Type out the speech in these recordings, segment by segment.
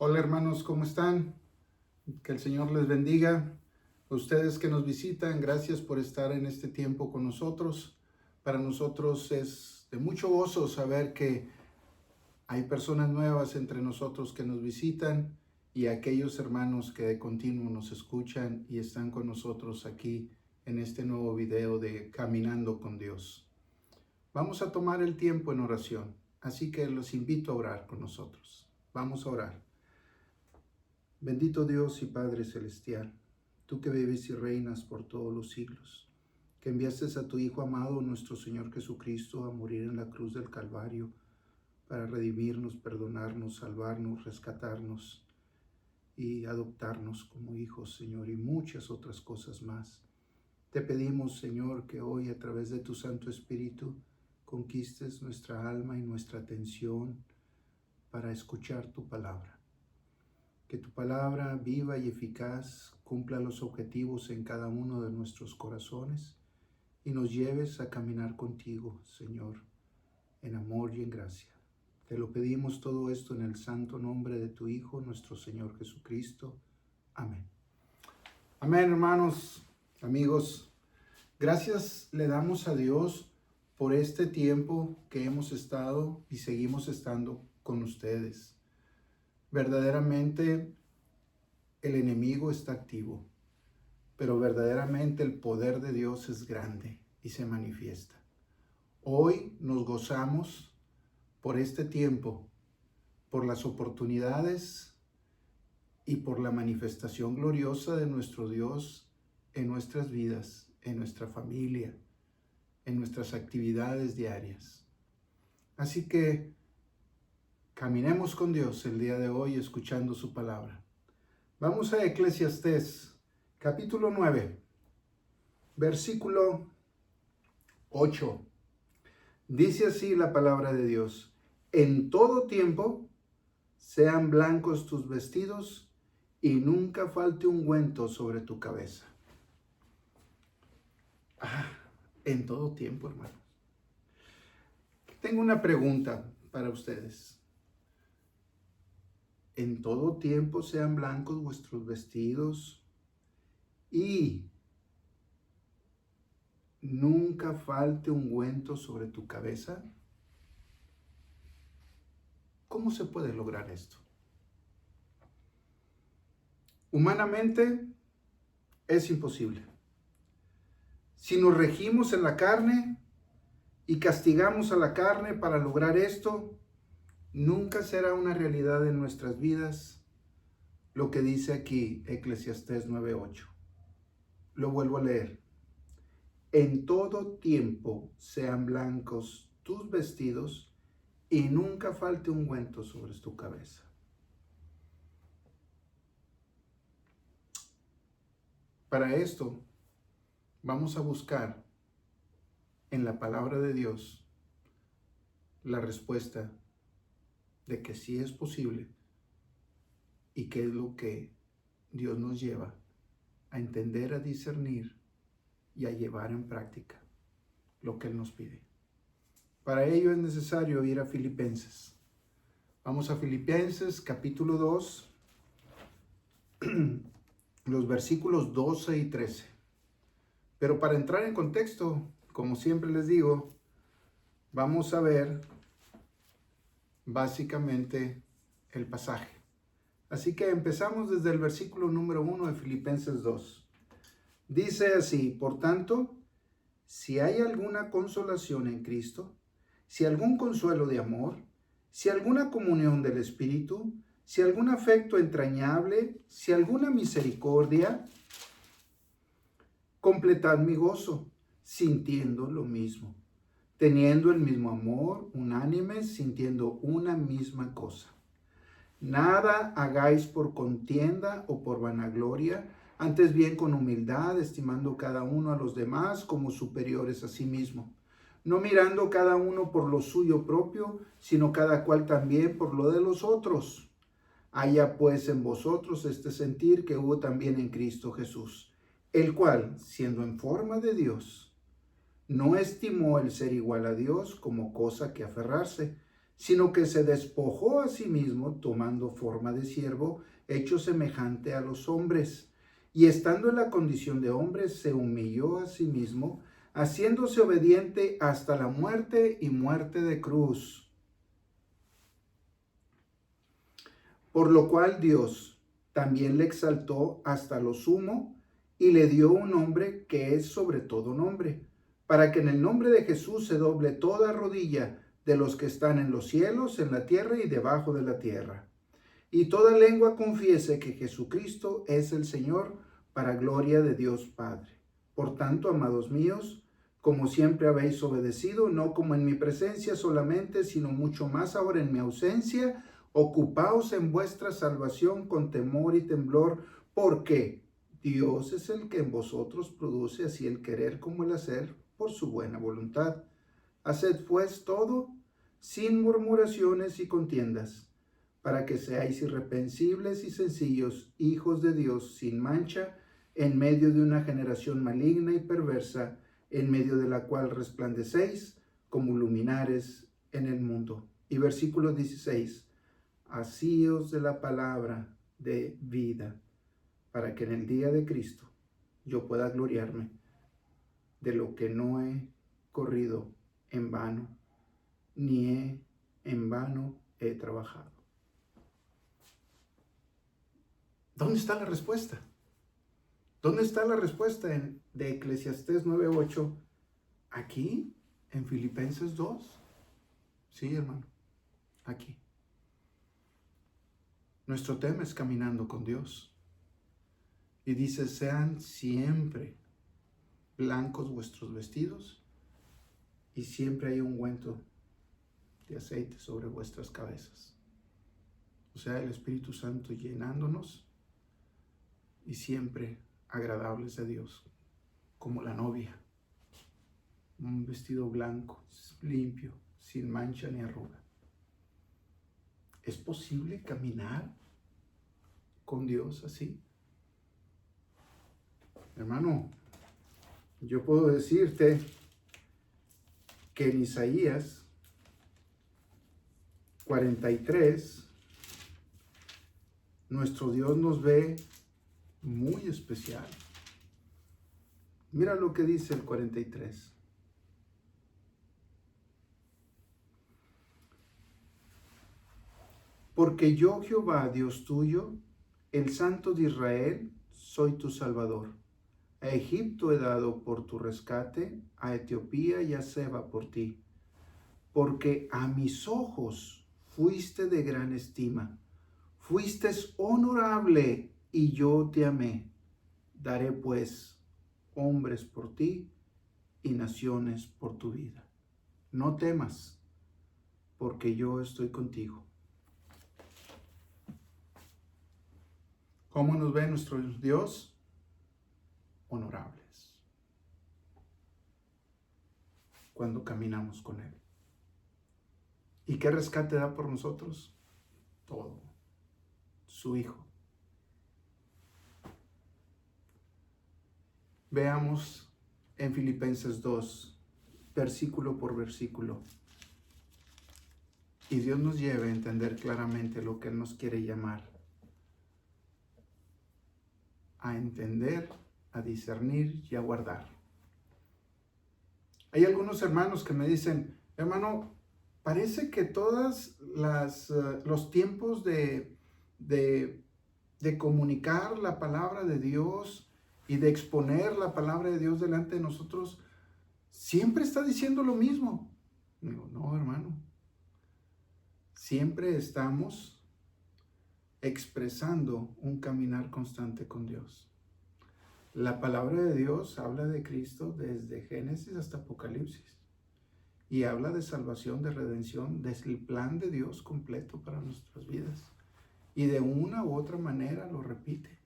Hola hermanos, ¿cómo están? Que el Señor les bendiga. A ustedes que nos visitan, gracias por estar en este tiempo con nosotros. Para nosotros es de mucho gozo saber que hay personas nuevas entre nosotros que nos visitan y aquellos hermanos que de continuo nos escuchan y están con nosotros aquí en este nuevo video de Caminando con Dios. Vamos a tomar el tiempo en oración, así que los invito a orar con nosotros. Vamos a orar. Bendito Dios y Padre Celestial, tú que vives y reinas por todos los siglos, que enviaste a tu Hijo amado, nuestro Señor Jesucristo, a morir en la cruz del Calvario para redimirnos, perdonarnos, salvarnos, rescatarnos y adoptarnos como hijos, Señor, y muchas otras cosas más. Te pedimos, Señor, que hoy a través de tu Santo Espíritu conquistes nuestra alma y nuestra atención para escuchar tu palabra. Que tu palabra viva y eficaz cumpla los objetivos en cada uno de nuestros corazones y nos lleves a caminar contigo, Señor, en amor y en gracia. Te lo pedimos todo esto en el santo nombre de tu Hijo, nuestro Señor Jesucristo. Amén. Amén, hermanos, amigos. Gracias le damos a Dios por este tiempo que hemos estado y seguimos estando con ustedes. Verdaderamente el enemigo está activo, pero verdaderamente el poder de Dios es grande y se manifiesta. Hoy nos gozamos por este tiempo, por las oportunidades y por la manifestación gloriosa de nuestro Dios en nuestras vidas, en nuestra familia, en nuestras actividades diarias. Así que caminemos con Dios el día de hoy escuchando su palabra. Vamos a Eclesiastés, capítulo 9, versículo 8. Dice así la palabra de Dios: en todo tiempo sean blancos tus vestidos y nunca falte ungüento sobre tu cabeza. En todo tiempo, hermanos. Tengo una pregunta para ustedes. En todo tiempo sean blancos vuestros vestidos y nunca falte ungüento sobre tu cabeza. ¿Cómo se puede lograr esto? Humanamente es imposible. Si nos regimos en la carne y castigamos a la carne para lograr esto, nunca será una realidad en nuestras vidas lo que dice aquí Eclesiastés 9:8. Lo vuelvo a leer. En todo tiempo sean blancos tus vestidos y nunca falte ungüento sobre tu cabeza. Para esto, vamos a buscar en la palabra de Dios la respuesta de que sí es posible y qué es lo que Dios nos lleva a entender, a discernir y a llevar en práctica lo que Él nos pide. Para ello es necesario ir a Filipenses. Vamos a Filipenses capítulo 2, los versículos 12 y 13. Pero para entrar en contexto, como siempre les digo, vamos a ver básicamente el pasaje. Así que empezamos desde el versículo número 1 de Filipenses 2. Dice así: por tanto, si hay alguna consolación en Cristo, si algún consuelo de amor, si alguna comunión del Espíritu, si algún afecto entrañable, si alguna misericordia, completad mi gozo, sintiendo lo mismo, teniendo el mismo amor, unánimes, sintiendo una misma cosa. Nada hagáis por contienda o por vanagloria, antes bien con humildad, estimando cada uno a los demás como superiores a sí mismo, no mirando cada uno por lo suyo propio, sino cada cual también por lo de los otros. Haya pues en vosotros este sentir que hubo también en Cristo Jesús, el cual, siendo en forma de Dios, no estimó el ser igual a Dios como cosa que aferrarse, sino que se despojó a sí mismo, tomando forma de siervo, hecho semejante a los hombres. Y estando en la condición de hombre, se humilló a sí mismo, haciéndose obediente hasta la muerte y muerte de cruz. Por lo cual Dios también le exaltó hasta lo sumo y le dio un nombre que es sobre todo nombre, para que en el nombre de Jesús se doble toda rodilla de los que están en los cielos, en la tierra y debajo de la tierra. Y toda lengua confiese que Jesucristo es el Señor, para gloria de Dios Padre. Por tanto, amados míos, como siempre habéis obedecido, no como en mi presencia solamente, sino mucho más ahora en mi ausencia, ocupaos en vuestra salvación con temor y temblor, porque Dios es el que en vosotros produce así el querer como el hacer por su buena voluntad. Haced pues todo sin murmuraciones y contiendas, para que seáis irreprensibles y sencillos, hijos de Dios sin mancha, en medio de una generación maligna y perversa, en medio de la cual resplandecéis como luminares en el mundo. Y versículo 16, asíos de la palabra de vida, para que en el día de Cristo yo pueda gloriarme de lo que no he corrido en vano, ni en vano he trabajado. ¿Dónde está la respuesta? ¿Dónde está la respuesta de Eclesiastés 9:8? Aquí, en Filipenses 2. Sí, hermano, aquí. Nuestro tema es caminando con Dios. Y dice, sean siempre blancos vuestros vestidos y siempre hay un ungüento de aceite sobre vuestras cabezas. O sea, el Espíritu Santo llenándonos y siempre agradables a Dios, como la novia. Un vestido blanco, limpio, sin mancha ni arruga. ¿Es posible caminar con Dios así? Hermano, yo puedo decirte que en Isaías 43, nuestro Dios nos ve muy especial. Mira lo que dice el 43. Porque yo, Jehová, Dios tuyo, el Santo de Israel, soy tu Salvador. A Egipto he dado por tu rescate, a Etiopía y a Seba por ti. Porque a mis ojos fuiste de gran estima, fuiste honorable y yo te amé. Daré pues hombres por ti y naciones por tu vida. No temas, porque yo estoy contigo. ¿Cómo nos ve nuestro Dios? Honorables. Cuando caminamos con Él. ¿Y qué rescate da por nosotros? Todo. Su Hijo. Veamos en Filipenses 2, versículo por versículo. Y Dios nos lleve a entender claramente lo que Él nos quiere llamar. A entender, a discernir y a guardar. Hay algunos hermanos que me dicen, hermano, parece que todos los tiempos de comunicar la palabra de Dios y de exponer la palabra de Dios delante de nosotros, siempre está diciendo lo mismo. Digo, no, hermano. Siempre estamos expresando un caminar constante con Dios. La palabra de Dios habla de Cristo desde Génesis hasta Apocalipsis y habla de salvación, de redención, desde el plan de Dios completo para nuestras vidas y de una u otra manera lo repite.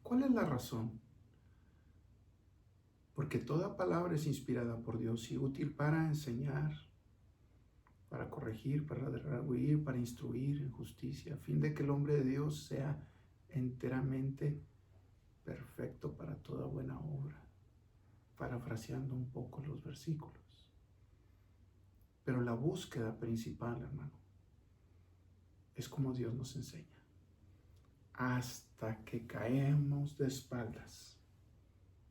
¿Cuál es la razón? Porque toda palabra es inspirada por Dios y útil para enseñar, para corregir, para redarguir, para instruir en justicia, a fin de que el hombre de Dios sea enteramente perfecto para toda buena obra, parafraseando un poco los versículos. Pero la búsqueda principal, hermano, es como Dios nos enseña. Hasta que caemos de espaldas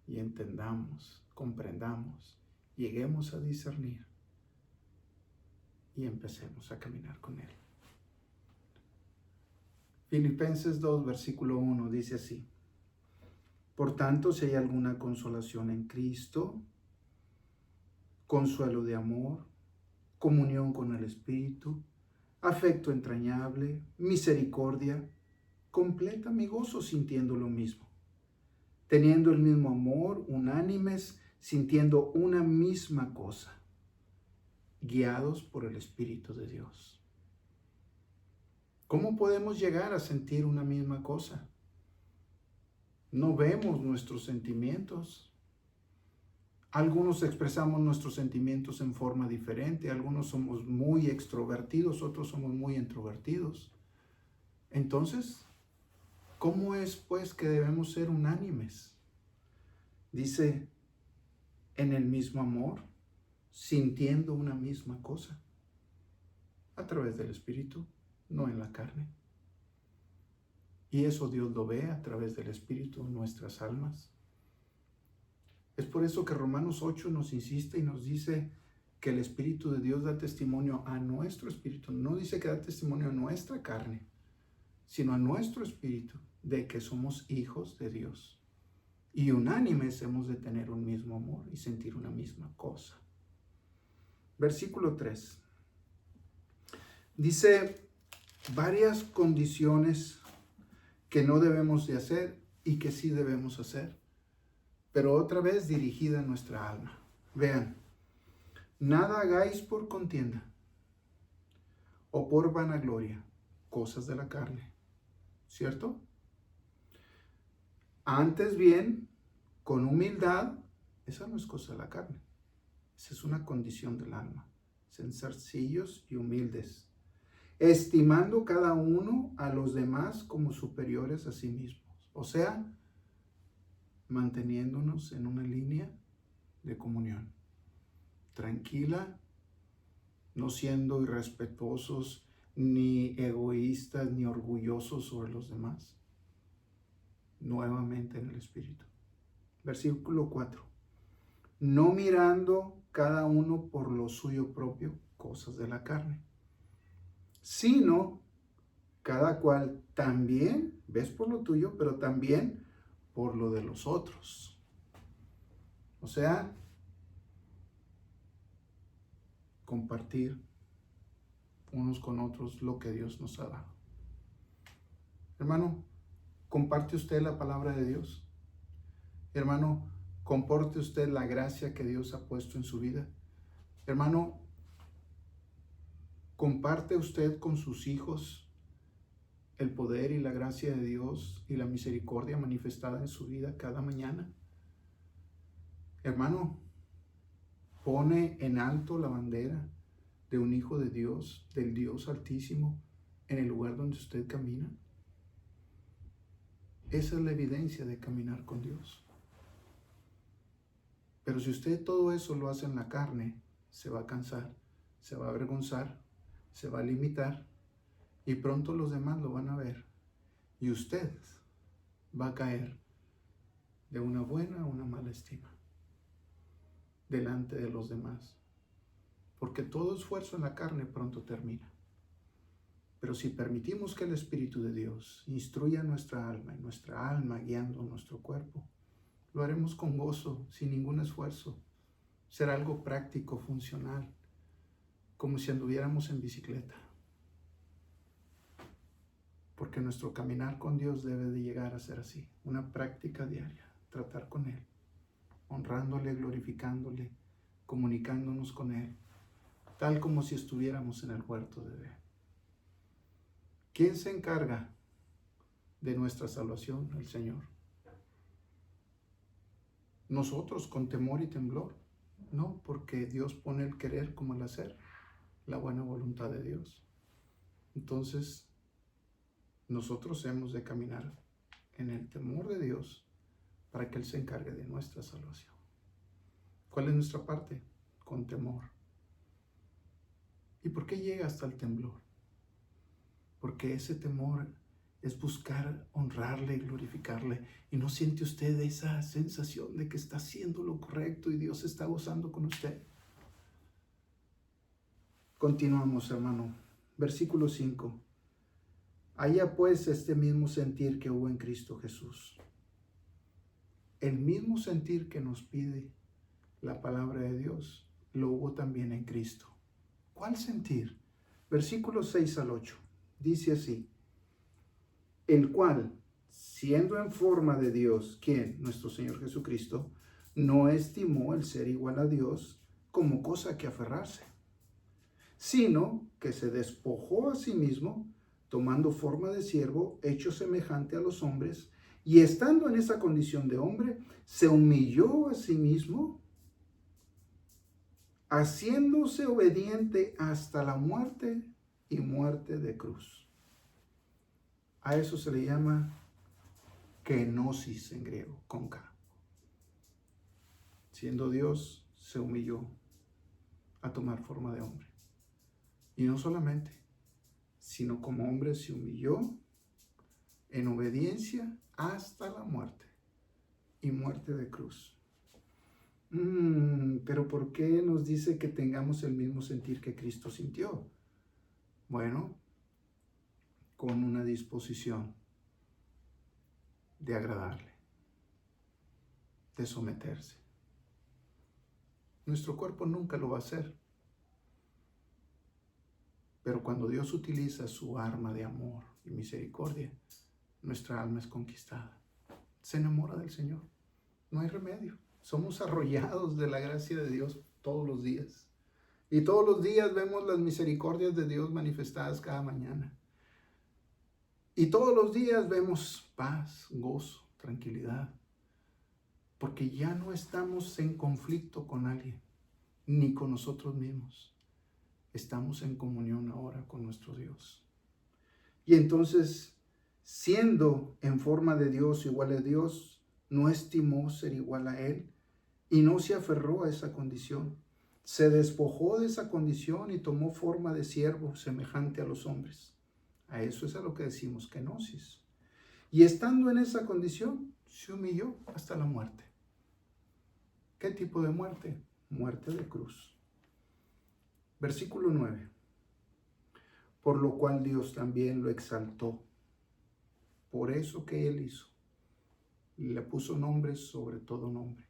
y entendamos, comprendamos, lleguemos a discernir y empecemos a caminar con Él. Filipenses 2, versículo 1 dice así: por tanto, si hay alguna consolación en Cristo, consuelo de amor, comunión con el Espíritu, afecto entrañable, misericordia, completa mi gozo sintiendo lo mismo, teniendo el mismo amor, unánimes, sintiendo una misma cosa, guiados por el Espíritu de Dios. ¿Cómo podemos llegar a sentir una misma cosa? No vemos nuestros sentimientos. Algunos expresamos nuestros sentimientos en forma diferente. Algunos somos muy extrovertidos, otros somos muy introvertidos. Entonces, ¿cómo es pues que debemos ser unánimes? Dice, en el mismo amor, sintiendo una misma cosa, a través del Espíritu, no en la carne. Y eso Dios lo ve a través del Espíritu en nuestras almas. Es por eso que Romanos 8 nos insiste y nos dice que el Espíritu de Dios da testimonio a nuestro espíritu. No dice que da testimonio a nuestra carne, sino a nuestro espíritu de que somos hijos de Dios. Y unánimes hemos de tener un mismo amor y sentir una misma cosa. Versículo 3. Dice varias condiciones que no debemos de hacer y que sí debemos hacer, pero otra vez dirigida a nuestra alma. Vean, nada hagáis por contienda o por vanagloria, cosas de la carne, ¿cierto? Antes bien, con humildad, esa no es cosa de la carne, esa es una condición del alma, ser sencillos y humildes, estimando cada uno a los demás como superiores a sí mismos, o sea, manteniéndonos en una línea de comunión, tranquila, no siendo irrespetuosos, ni egoístas, ni orgullosos sobre los demás, nuevamente en el Espíritu. Versículo 4. No mirando cada uno por lo suyo propio, cosas de la carne, sino cada cual también, ves por lo tuyo, pero también por lo de los otros. O sea, compartir unos con otros lo que Dios nos ha dado. Hermano, ¿comparte usted la palabra de Dios? Hermano, ¿comparte usted la gracia que Dios ha puesto en su vida? Hermano, ¿comparte usted con sus hijos el poder y la gracia de Dios y la misericordia manifestada en su vida cada mañana? Hermano, ¿pone en alto la bandera de un hijo de Dios, del Dios Altísimo, en el lugar donde usted camina? Esa es la evidencia de caminar con Dios. Pero si usted todo eso lo hace en la carne, se va a cansar, se va a avergonzar, se va a limitar y pronto los demás lo van a ver y usted va a caer de una buena a una mala estima delante de los demás. Porque todo esfuerzo en la carne pronto termina. Pero si permitimos que el Espíritu de Dios instruya nuestra alma y nuestra alma guiando nuestro cuerpo, lo haremos con gozo, sin ningún esfuerzo. Será algo práctico, funcional, como si anduviéramos en bicicleta. Porque nuestro caminar con Dios debe de llegar a ser así, una práctica diaria, tratar con Él, honrándole, glorificándole, comunicándonos con Él, tal como si estuviéramos en el huerto de Edén. ¿Quién se encarga de nuestra salvación? El Señor. Nosotros con temor y temblor, no, porque Dios pone el querer como el hacer, la buena voluntad de Dios. Entonces, nosotros hemos de caminar en el temor de Dios para que Él se encargue de nuestra salvación. ¿Cuál es nuestra parte? Con temor. ¿Y por qué llega hasta el temblor? Porque ese temor es buscar honrarle y glorificarle. ¿Y no siente usted esa sensación de que está haciendo lo correcto y Dios está gozando con usted? Continuamos, hermano. Versículo 5. Haya pues este mismo sentir que hubo en Cristo Jesús. El mismo sentir que nos pide la palabra de Dios, lo hubo también en Cristo. ¿Cuál sentir? Versículos 6 al 8. Dice así: el cual, siendo en forma de Dios, ¿quién? Nuestro Señor Jesucristo, no estimó el ser igual a Dios como cosa que aferrarse, sino que se despojó a sí mismo, tomando forma de siervo, hecho semejante a los hombres, y estando en esa condición de hombre, se humilló a sí mismo, haciéndose obediente hasta la muerte y muerte de cruz. A eso se le llama kenosis en griego, con K. Siendo Dios, se humilló a tomar forma de hombre. Y no solamente, sino como hombre se humilló en obediencia hasta la muerte y muerte de cruz. Pero ¿por qué nos dice que tengamos el mismo sentir que Cristo sintió? Bueno, con una disposición de agradarle, de someterse. Nuestro cuerpo nunca lo va a hacer. Pero cuando Dios utiliza su arma de amor y misericordia, nuestra alma es conquistada. Se enamora del Señor. No hay remedio. Somos arrollados de la gracia de Dios todos los días. Y todos los días vemos las misericordias de Dios manifestadas cada mañana. Y todos los días vemos paz, gozo, tranquilidad. Porque ya no estamos en conflicto con alguien, ni con nosotros mismos. Estamos en comunión ahora con nuestro Dios. Y entonces, siendo en forma de Dios, igual a Dios, no estimó ser igual a Él y no se aferró a esa condición. Se despojó de esa condición y tomó forma de siervo semejante a los hombres. A eso es a lo que decimos kenosis. Y estando en esa condición, se humilló hasta la muerte. ¿Qué tipo de muerte? Muerte de cruz. Versículo 9. Por lo cual Dios también lo exaltó. Por eso que Él hizo. Le puso nombre sobre todo nombre.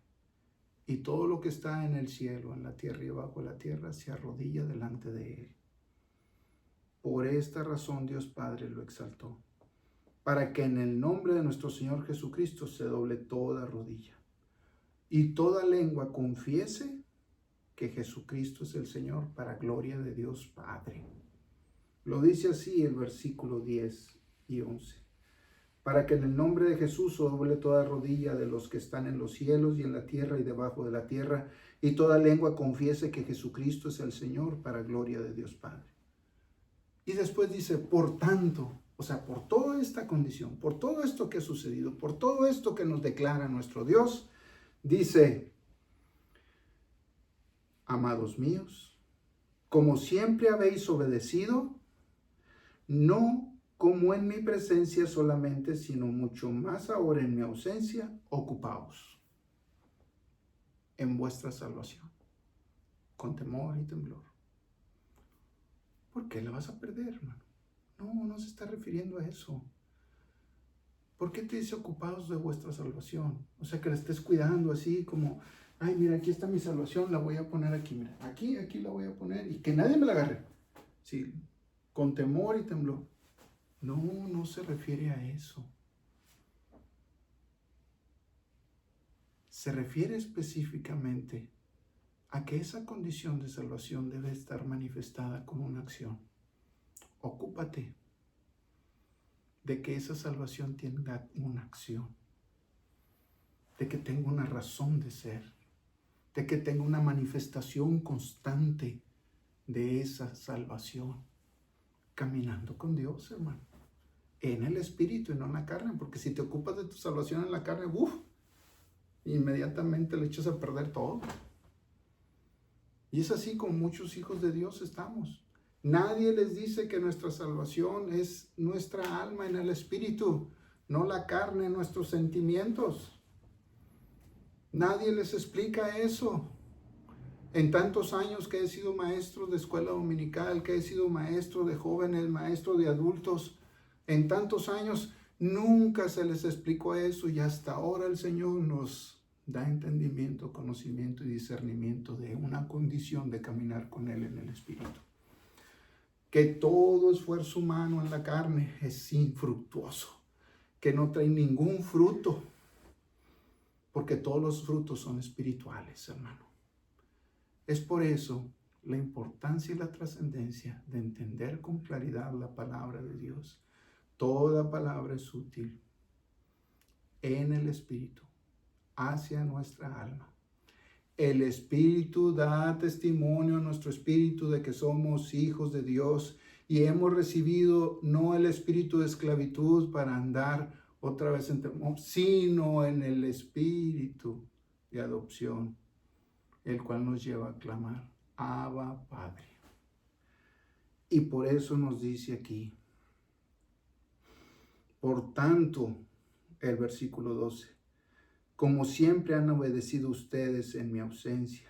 Y todo lo que está en el cielo, en la tierra y bajo la tierra, se arrodilla delante de Él. Por esta razón Dios Padre lo exaltó, para que en el nombre de nuestro Señor Jesucristo se doble toda rodilla y toda lengua confiese que Jesucristo es el Señor, para gloria de Dios Padre. Lo dice así el versículo 10 y 11. Para que en el nombre de Jesús se doble toda rodilla de los que están en los cielos y en la tierra y debajo de la tierra, y toda lengua confiese que Jesucristo es el Señor, para gloria de Dios Padre. Y después dice, por tanto, o sea, por toda esta condición, por todo esto que ha sucedido, por todo esto que nos declara nuestro Dios, dice: amados míos, como siempre habéis obedecido, no como en mi presencia solamente, sino mucho más ahora en mi ausencia, ocupaos en vuestra salvación, con temor y temblor. ¿Por qué la vas a perder, hermano? No se está refiriendo a eso. ¿Por qué te dice ocupados de vuestra salvación? O sea, que la estés cuidando así como, ay, mira, aquí está mi salvación, la voy a poner aquí, mira, aquí la voy a poner y que nadie me la agarre. Sí, con temor y temblor. No se refiere a eso. Se refiere específicamente a que esa condición de salvación debe estar manifestada con una acción. Ocúpate de que esa salvación tenga una acción, de que tenga una razón de ser, de que tenga una manifestación constante de esa salvación, caminando con Dios, hermano, en el Espíritu y no en la carne, porque si te ocupas de tu salvación en la carne, inmediatamente le echas a perder todo. Y es así como muchos hijos de Dios estamos. Nadie les dice que nuestra salvación es nuestra alma en el espíritu, no la carne, nuestros sentimientos. Nadie les explica eso. En tantos años que he sido maestro de escuela dominical, que he sido maestro de jóvenes, maestro de adultos, en tantos años nunca se les explicó eso, y hasta ahora el Señor nos da entendimiento, conocimiento y discernimiento de una condición de caminar con Él en el Espíritu. Que todo esfuerzo humano en la carne es infructuoso, que no trae ningún fruto, porque todos los frutos son espirituales, hermano. Es por eso la importancia y la trascendencia de entender con claridad la palabra de Dios. Toda palabra es útil en el Espíritu, hacia nuestra alma. El Espíritu da testimonio a nuestro espíritu de que somos hijos de Dios y hemos recibido no el espíritu de esclavitud para andar otra vez en temor, sino en el espíritu de adopción, el cual nos lleva a clamar, Abba, Padre. Y por eso nos dice aquí, por tanto, el versículo 12, como siempre han obedecido ustedes en mi ausencia,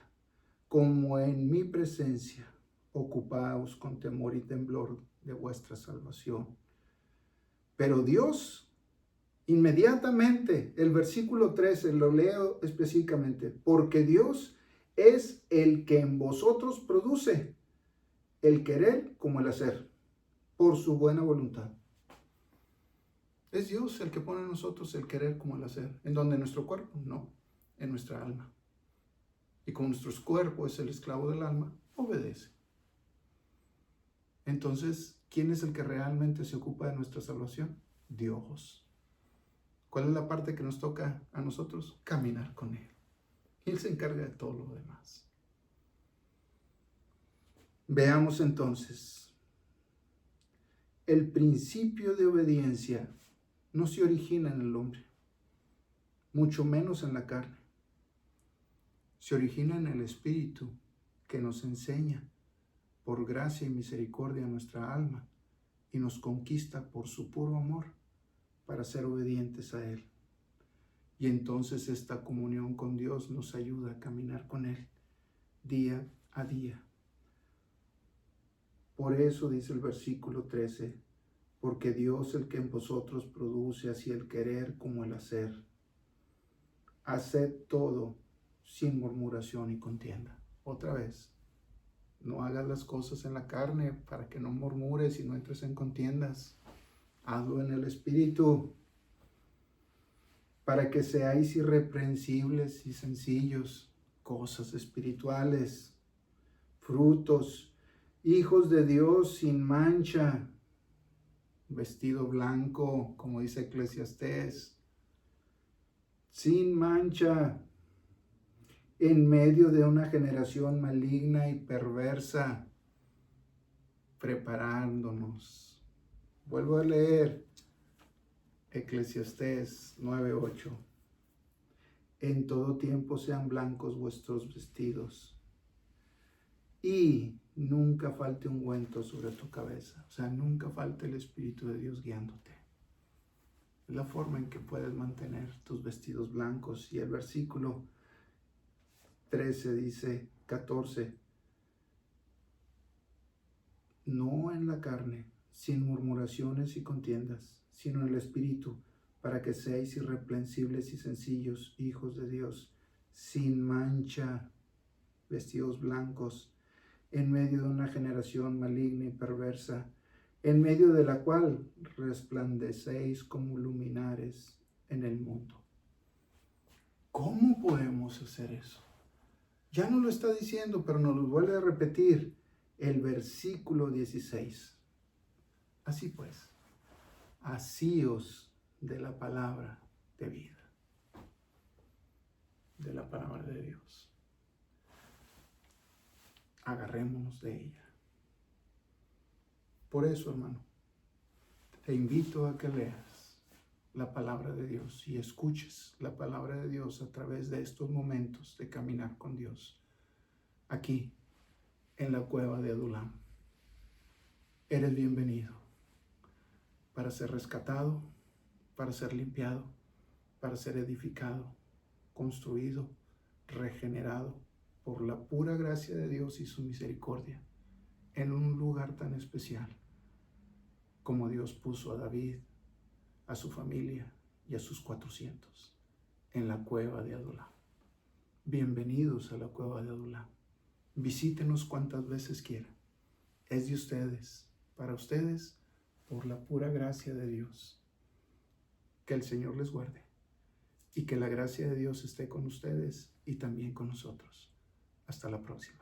como en mi presencia, ocupaos con temor y temblor de vuestra salvación. Pero Dios, inmediatamente, el versículo 13, lo leo específicamente, porque Dios es el que en vosotros produce el querer como el hacer, por su buena voluntad. Es Dios el que pone en nosotros el querer como el hacer. ¿En donde? ¿En nuestro cuerpo? No, en nuestra alma. Y como nuestro cuerpo es el esclavo del alma, obedece. Entonces, ¿quién es el que realmente se ocupa de nuestra salvación? Dios. ¿Cuál es la parte que nos toca a nosotros? Caminar con Él. Y Él se encarga de todo lo demás. Veamos entonces. El principio de obediencia no se origina en el hombre, mucho menos en la carne. Se origina en el Espíritu, que nos enseña por gracia y misericordia nuestra alma y nos conquista por su puro amor para ser obedientes a Él. Y entonces esta comunión con Dios nos ayuda a caminar con Él día a día. Por eso dice el versículo 13, porque Dios el que en vosotros produce así el querer como el hacer. Haced todo sin murmuración y contienda. Otra vez, no hagas las cosas en la carne para que no murmures y no entres en contiendas. Hazlo en el Espíritu, para que seáis irreprensibles y sencillos, cosas espirituales, frutos, hijos de Dios sin mancha, vestido blanco, como dice Eclesiastés, sin mancha, en medio de una generación maligna y perversa, preparándonos. Vuelvo a leer Eclesiastés 9:8. En todo tiempo sean blancos vuestros vestidos y nunca falte ungüento sobre tu cabeza. O sea, nunca falte el Espíritu de Dios guiándote. Es la forma en que puedes mantener tus vestidos blancos. Y el versículo 13 dice, 14, no en la carne, sin murmuraciones y contiendas, sino en el Espíritu, para que seáis irreprensibles y sencillos, hijos de Dios, sin mancha, vestidos blancos, en medio de una generación maligna y perversa, en medio de la cual resplandecéis como luminares en el mundo. ¿Cómo podemos hacer eso? Ya nos lo está diciendo, pero nos lo vuelve a repetir el versículo 16. Así pues, asíos de la palabra de vida, de la palabra de Dios. Agarrémonos de ella. Por eso, hermano, te invito a que leas la palabra de Dios y escuches la palabra de Dios a través de estos momentos de caminar con Dios, aquí en la cueva de Adulam. eres bienvenido para ser rescatado, para ser limpiado, para ser edificado, construido, regenerado por la pura gracia de Dios y su misericordia en un lugar tan especial como Dios puso a David, a su familia y a sus 400 en la cueva de Adulam. Bienvenidos a la cueva de Adulam. Visítenos cuantas veces quieran. Es de ustedes, para ustedes, por la pura gracia de Dios. Que el Señor les guarde y que la gracia de Dios esté con ustedes y también con nosotros. Hasta la próxima.